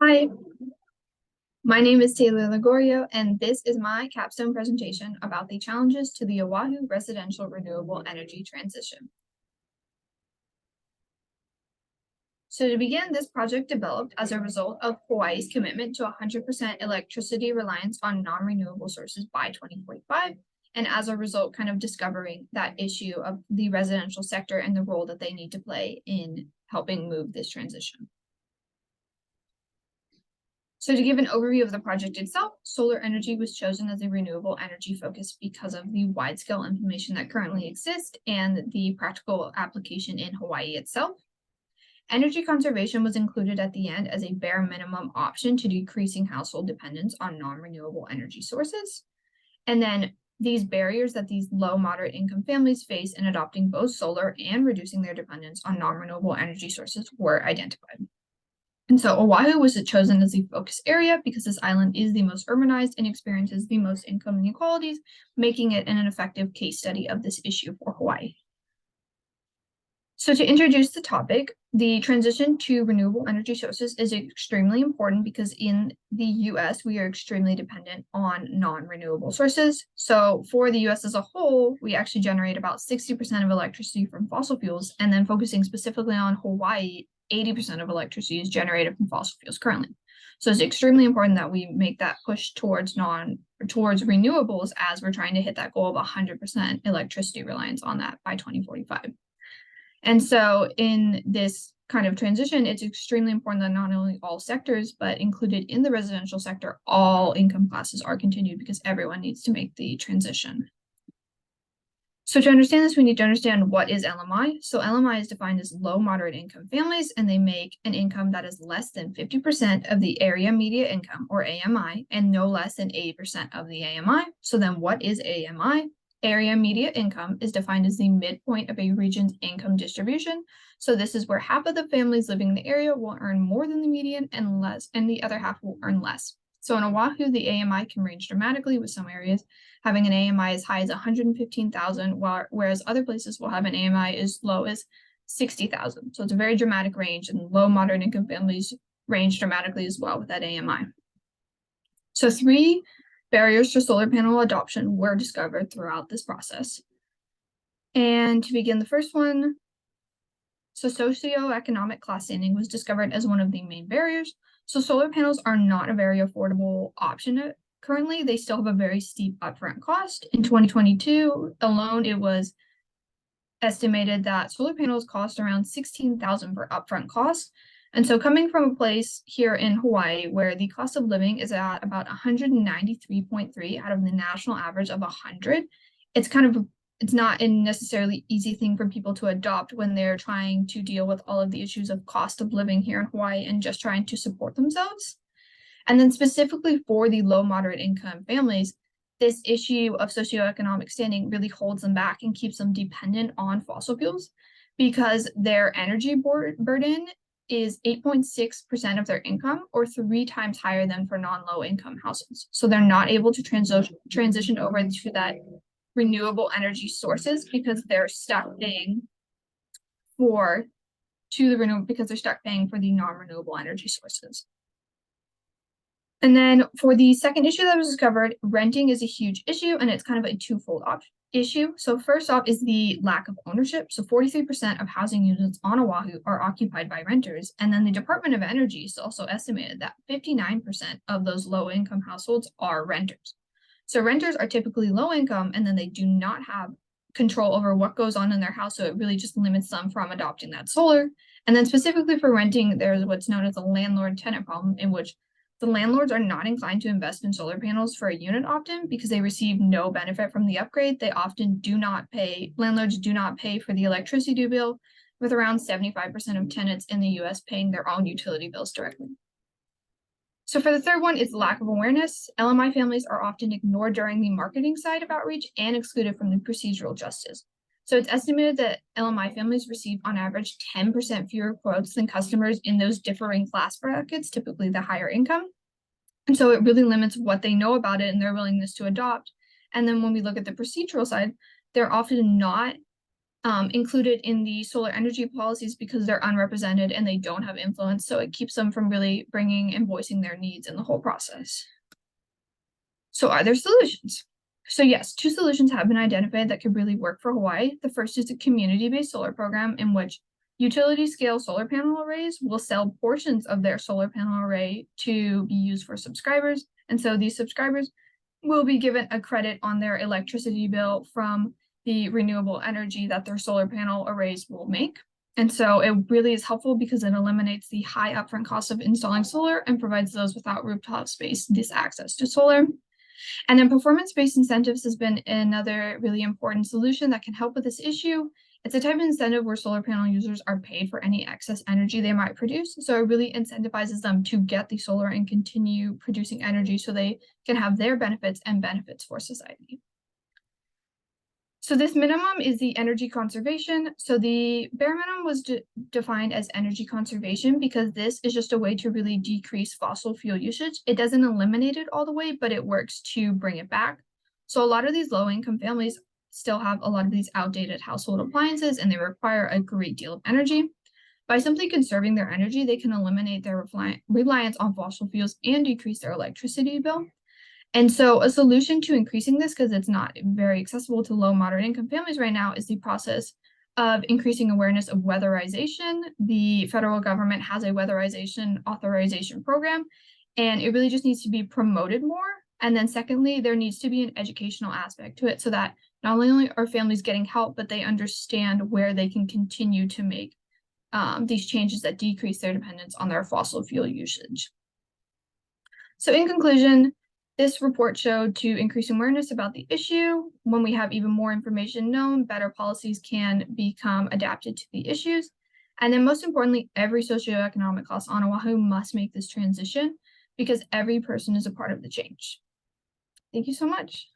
Hi, my name is Taylor Lagorio, and this is my capstone presentation about the challenges to the Oahu residential renewable energy transition. So to begin, this project developed as a result of Hawaii's commitment to 100% electricity reliance on non-renewable sources by 2045, and as a result, kind of discovering that issue of the residential sector and the role that they need to play in helping move this transition. So to give an overview of the project itself, solar energy was chosen as a renewable energy focus because of the wide-scale implementation that currently exists and the practical application in Hawaii itself. Energy conservation was included at the end as a bare minimum option to decreasing household dependence on non-renewable energy sources. And then these barriers that these low moderate income families face in adopting both solar and reducing their dependence on non-renewable energy sources were identified. And so Oahu was chosen as the focus area because this island is the most urbanized and experiences the most income inequalities, making it an effective case study of this issue for Hawaii. So to introduce the topic, the transition to renewable energy sources is extremely important because in the US, we are extremely dependent on non-renewable sources. So for the US as a whole, we actually generate about 60% of electricity from fossil fuels, and then focusing specifically on Hawaii, 80% of electricity is generated from fossil fuels currently. So it's extremely important that we make that push towards renewables as we're trying to hit that goal of 100% electricity reliance on that by 2045. And so in this kind of transition, it's extremely important that not only all sectors, but included in the residential sector, all income classes are continued because everyone needs to make the transition. So to understand this, we need to understand what is LMI. So LMI is defined as low moderate income families, and they make an income that is less than 50% of the area median income, or AMI, and no less than 80% of the AMI. So then what is AMI? Area median income is defined as the midpoint of a region's income distribution. So this is where half of the families living in the area will earn more than the median and the other half will earn less. So in Oahu, the AMI can range dramatically, with some areas having an AMI as high as 115,000, whereas other places will have an AMI as low as 60,000. So it's a very dramatic range, and low moderate income families range dramatically as well with that AMI. So 3 barriers to solar panel adoption were discovered throughout this process. And to begin, the first one, so socioeconomic class standing was discovered as one of the main barriers. So solar panels are not a very affordable option currently. They still have a very steep upfront cost. In 2022 alone, it was estimated that solar panels cost around $16,000 for upfront costs. And so coming from a place here in Hawaii where the cost of living is at about 193.3 out of the national average of 100, it's not a necessarily easy thing for people to adopt when they're trying to deal with all of the issues of cost of living here in Hawaii and just trying to support themselves. And then specifically for the low moderate income families, this issue of socioeconomic standing really holds them back and keeps them dependent on fossil fuels because their energy burden is 8.6% of their income, or 3 times higher than for non-low income households. So they're not able to transition over to that renewable energy sources because they're stuck paying for the non-renewable energy sources. And then for the second issue that was discovered, renting is a huge issue, and it's kind of a twofold issue. So first off is the lack of ownership. So 43% of housing units on Oahu are occupied by renters. And then the Department of Energy has also estimated that 59% of those low income households are renters. So renters are typically low income, and then they do not have control over what goes on in their house. So it really just limits them from adopting that solar. And then specifically for renting, there's what's known as a landlord-tenant problem, in which the landlords are not inclined to invest in solar panels for a unit often because they receive no benefit from the upgrade. Landlords do not pay for the electricity bill, with around 75% of tenants in the US paying their own utility bills directly. So for the third one, it's lack of awareness. LMI families are often ignored during the marketing side of outreach and excluded from the procedural justice. So it's estimated that LMI families receive on average 10% fewer quotes than customers in those differing class brackets, typically the higher income. And so it really limits what they know about it and their willingness to adopt. And then when we look at the procedural side, they're often not included in the solar energy policies because they're unrepresented and they don't have influence. So it keeps them from really bringing and voicing their needs in the whole process. So are there solutions? So yes, 2 solutions have been identified that could really work for Hawaii. The first is a community-based solar program in which utility-scale solar panel arrays will sell portions of their solar panel array to be used for subscribers. And so these subscribers will be given a credit on their electricity bill from the renewable energy that their solar panel arrays will make. And so it really is helpful because it eliminates the high upfront cost of installing solar and provides those without rooftop space this access to solar. And then performance-based incentives has been another really important solution that can help with this issue. It's a type of incentive where solar panel users are paid for any excess energy they might produce. So it really incentivizes them to get the solar and continue producing energy so they can have their benefits and benefits for society. So this minimum is the energy conservation. So the bare minimum was defined as energy conservation because this is just a way to really decrease fossil fuel usage. It doesn't eliminate it all the way, but it works to bring it back. So a lot of these low-income families still have a lot of these outdated household appliances and they require a great deal of energy. By simply conserving their energy, they can eliminate their reliance on fossil fuels and decrease their electricity bill. And so a solution to increasing this, because it's not very accessible to low moderate income families right now, is the process of increasing awareness of weatherization. The federal government has a weatherization authorization program, and it really just needs to be promoted more. And then secondly, there needs to be an educational aspect to it so that not only are families getting help, but they understand where they can continue to make these changes that decrease their dependence on their fossil fuel usage. So in conclusion, this report showed to increase awareness about the issue. When we have even more information known, better policies can become adapted to the issues. And then most importantly, every socioeconomic class on Oahu must make this transition because every person is a part of the change. Thank you so much.